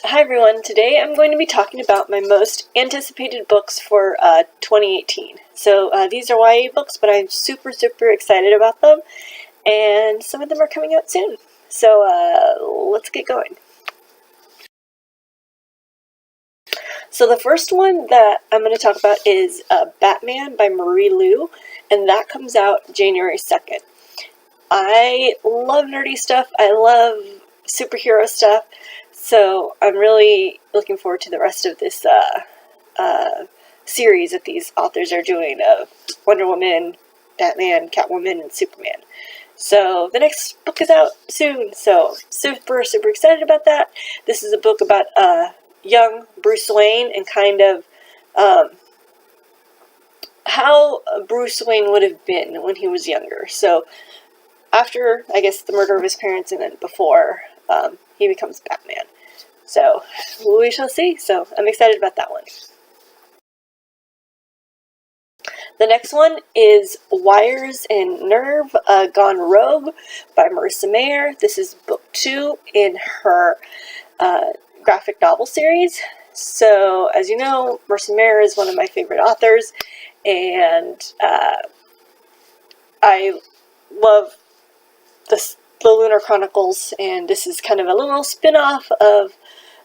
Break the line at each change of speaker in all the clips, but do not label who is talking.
Hi everyone, today I'm going to be talking about my most anticipated books for 2018. So these are YA books, but I'm super excited about them, and some of them are coming out soon. So let's get going. So the first one that I'm going to talk about is Batman by Marie Lu, and that comes out January 2nd. I love nerdy stuff, I love superhero stuff, so I'm really looking forward to the rest of this series that these authors are doing of Wonder Woman, Batman, Catwoman, and Superman. So the next book is out soon, so super excited about that. This is a book about young Bruce Wayne and kind of how Bruce Wayne would have been when he was younger. So after, I guess, the murder of his parents and then before he becomes Batman. So we shall see. So I'm excited about that one. The next one is Wires and Nerve Gone Rogue by Marissa Mayer. This is book 2 in her graphic novel series. So, as you know, Marissa Mayer is one of my favorite authors, and I love the Lunar Chronicles, and this is kind of a little spin-off of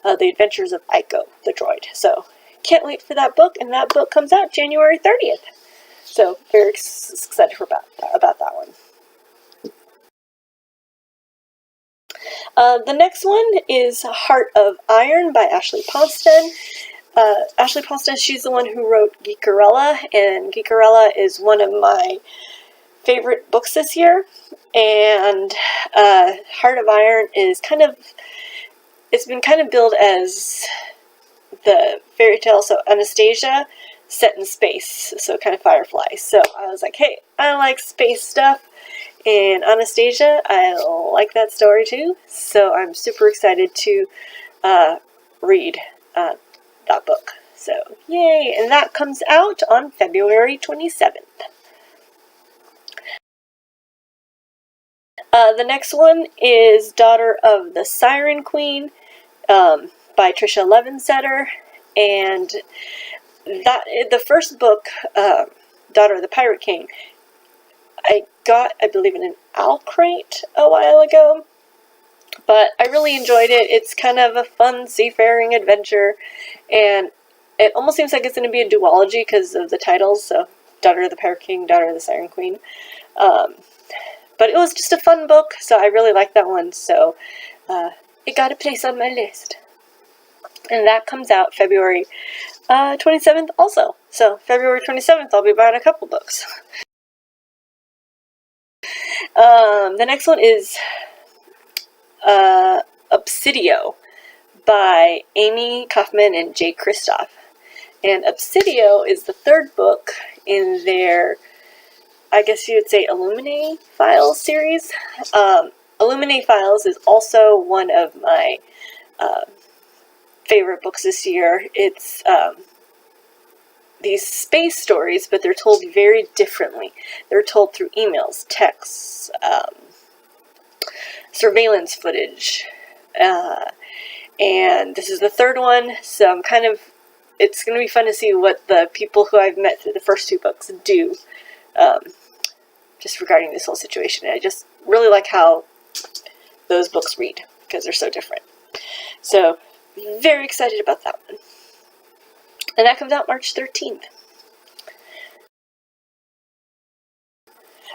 The Adventures of Aiko, the droid. So, can't wait for that book, and that book comes out January 30th. So, very excited about that one. The next one is Heart of Iron by Ashley Ponston. Ashley Ponston, she's the one who wrote Geekerella, and Geekerella is one of my favorite books this year. And Heart of Iron is it's been kind of billed as the fairy tale, so Anastasia, set in space, so kind of Firefly. So I was like, hey, I like space stuff, and Anastasia, I like that story too, so I'm super excited to read that book. So, yay! And that comes out on February 27th. The next one is Daughter of the Siren Queen by Tricia Levensetter, and the first book, Daughter of the Pirate King, I got, I believe, in an owl crate a while ago, but I really enjoyed it. It's kind of a fun seafaring adventure, and it almost seems like it's going to be a duology because of the titles, so Daughter of the Pirate King, Daughter of the Siren Queen. But it was just a fun book, so I really liked that one, so it got a place on my list. And that comes out February 27th also. So February 27th, I'll be buying a couple books. The next one is Obsidio by Amy Kaufman and Jay Kristoff. And Obsidio is the third book in their, I guess you would say, Illuminae Files series. Illuminae Files is also one of my favorite books this year. It's these space stories, but they're told very differently. They're told through emails, texts, surveillance footage, and this is the third one, so it's going to be fun to see what the people who I've met through the first two books do, just regarding this whole situation. And I just really like how those books read, because they're so different. So, very excited about that one. And that comes out March 13th.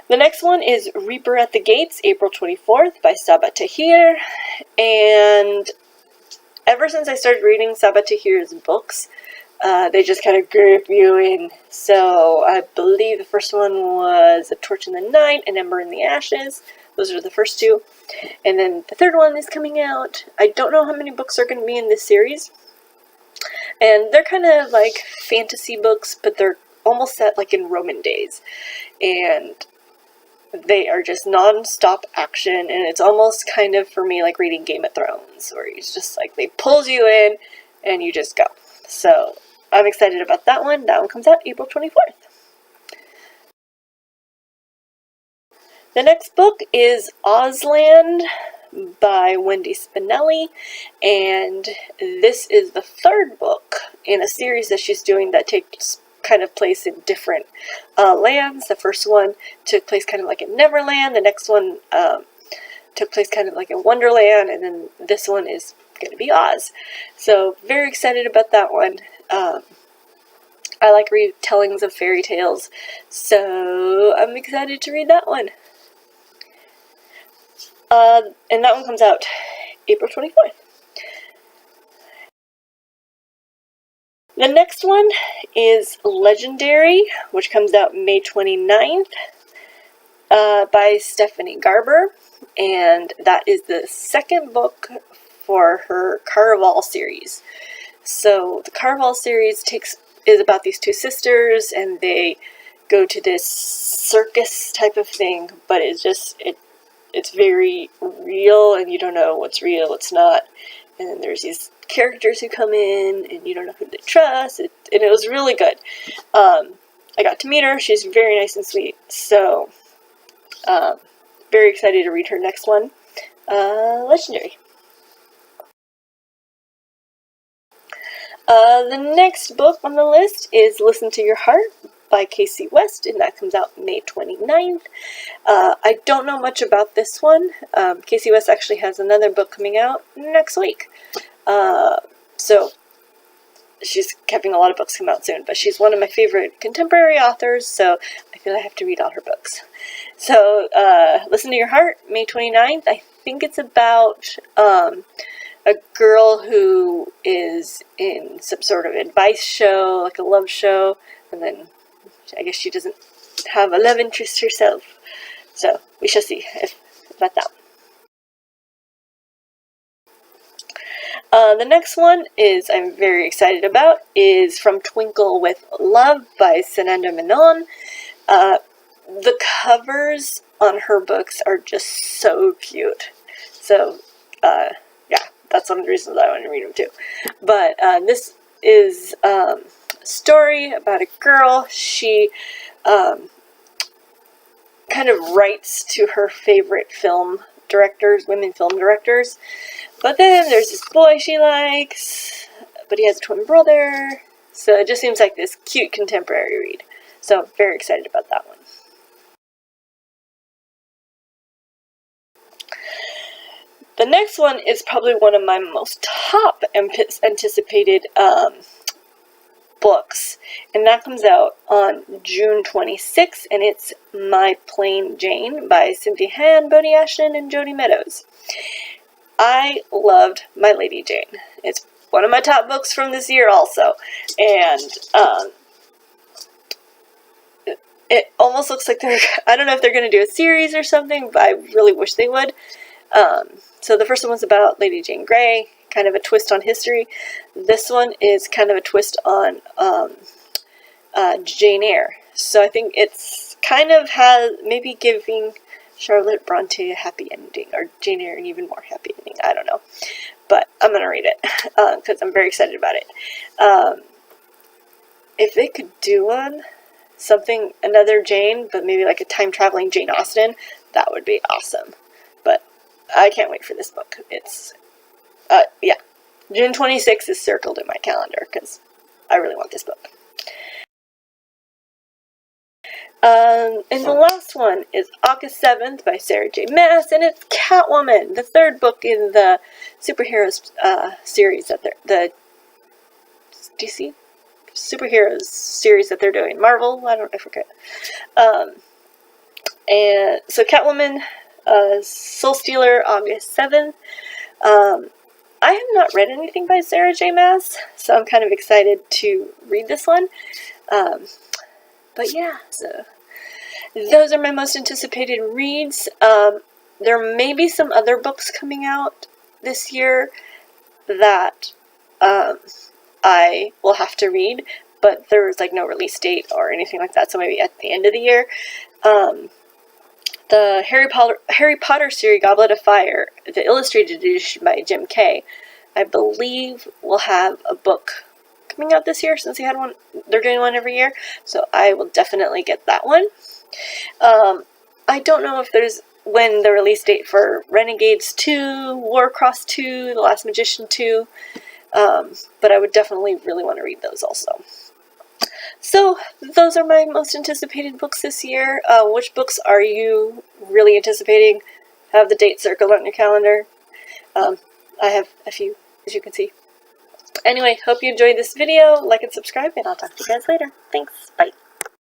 The next one is Reaper at the Gates, April 24th by Sabaa Tahir. And ever since I started reading Sabaa Tahir's books, they just kind of grip you in. So I believe the first one was A Torch in the Night and Ember in the Ashes. Those are the first two. And then the third one is coming out. I don't know how many books are going to be in this series. And they're kind of like fantasy books, but they're almost set like in Roman days. And they are just non-stop action, and it's almost kind of, for me, like reading Game of Thrones, where it's just like they pulls you in and you just go. So I'm excited about that one. That one comes out April 24th. The next book is Ozland by Wendy Spinelli, and this is the third book in a series that she's doing that takes kind of place in different lands. The first one took place kind of like in Neverland, the next one took place kind of like in Wonderland, and then this one is going to be Oz. So very excited about that one. I like retellings of fairy tales, so I'm excited to read that one. And that one comes out April 24th. The next one is Legendary, which comes out May 29th, by Stephanie Garber, and that is the second book for her Caraval series. So the Caraval series is about these two sisters, and they go to this circus type of thing, but it's very real, and you don't know what's real, what's not. And then there's these characters who come in, and you don't know who they trust. And it was really good. I got to meet her. She's very nice and sweet. So, very excited to read her next one. Legendary. The next book on the list is Listen to Your Heart by Casey West, and that comes out May 29th. I don't know much about this one. Casey West actually has another book coming out next week. So she's having a lot of books come out soon, but she's one of my favorite contemporary authors, so I feel I have to read all her books. So, Listen to Your Heart, May 29th. I think it's about a girl who is in some sort of advice show, like a love show, and then I guess she doesn't have a love interest herself. So we shall see about that. The next one I'm very excited about is From Twinkle with Love by Sananda Menon. The covers on her books are just so cute. So, yeah, that's one of the reasons I want to read them too. But this is a story about a girl. She kind of writes to her favorite women film directors. But then there's this boy she likes, but he has a twin brother. So it just seems like this cute contemporary read. So I'm very excited about that one. The next one is probably one of my most top anticipated books, and that comes out on June 26th, and it's My Plain Jane by Cynthia Han, Bodhi Ashton, and Jody Meadows. I loved My Lady Jane. It's one of my top books from this year also, and it almost looks like I don't know if they're going to do a series or something, but I really wish they would. So the first one was about Lady Jane Grey, kind of a twist on history. This one is kind of a twist on Jane Eyre. So I think it's kind of maybe giving Charlotte Bronte a happy ending, or Jane Eyre an even more happy ending. I don't know. But I'm going to read it because I'm very excited about it. If they could do another Jane, but maybe like a time-traveling Jane Austen, that would be awesome. But I can't wait for this book. It's, yeah, June 26th is circled in my calendar because I really want this book. And the last one is August 7th by Sarah J. Maas, and it's Catwoman, the third book in the superheroes series the DC superheroes series that they're doing. Marvel, I forget. And so Catwoman, Soul Stealer, August 7th. I have not read anything by Sarah J. Maas, so I'm kind of excited to read this one. But yeah, so those are my most anticipated reads. There may be some other books coming out this year that I will have to read, but there's like no release date or anything like that, so maybe at the end of the year. The Harry Potter series, Goblet of Fire, the illustrated edition by Jim Kay, I believe will have a book coming out this year, since they're doing one every year, so I will definitely get that one. I don't know if there's when the release date for Renegades 2, Warcross 2, The Last Magician 2, but I would definitely really want to read those also. So those are my most anticipated books this year. Which books are you really anticipating? Have the date circled on your calendar. I have a few, as you can see. Anyway, hope you enjoyed this video. Like and subscribe, and I'll talk to you guys later. Thanks. Bye.